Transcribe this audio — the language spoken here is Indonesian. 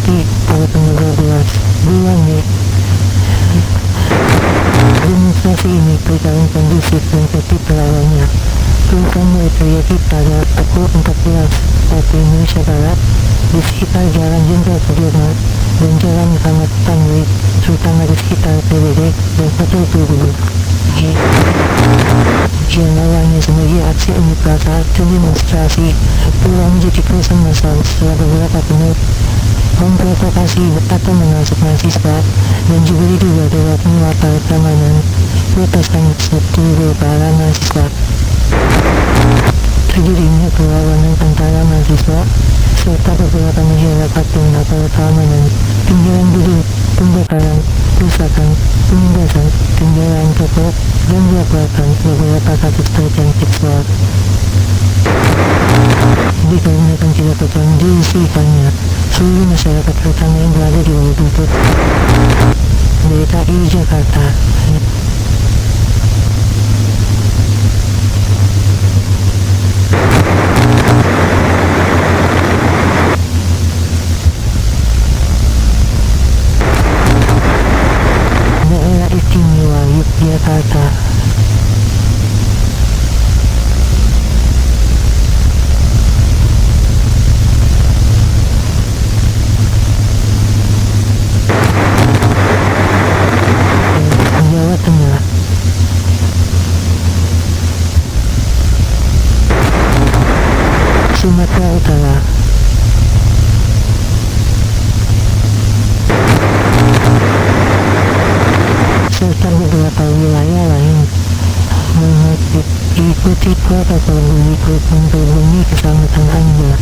Tetapi pada tanggal 12 bulan Mei, demonstrasi ini berjalan kondusif dan tertib awalnya. Kerusuhan mulai terjadi pada pukul 14 waktu Indonesia Barat di sekitar Jalan Jenderal Sudirman dan Jalan Muhammad Tamrin, terutama di sekitar PBD dan Hotel Tugulu. Yang awalnya sebagai aksi unjuk rasa dan demonstrasi berubah menjadi kerusuhan massal setelah beberapa penuh memprovokasi atau mengasuk mahasiswa dan juga diduga dapat melatar keamanan protestan seluruh para mahasiswa. Terjadinya perlawanan antara mahasiswa serta beberapa masyarakat dengan aparat keamanan, penjarahan diri, pembakaran, perusakan, penindasan, penjarahan pokok, dan melaporkan beberapa kasus pelecehan seksual. Dikarenakan tidak berperan diisikannya, seluruh masyarakat terutama yang berada di bawah tutup DKI Jakarta. Daerah Istimewa Yogyakarta. Jawa Tengah. Sumatera Utara. Serta beberapa wilayah lain. Mengikuti protokol berikut berbunyi keselamatan Anda.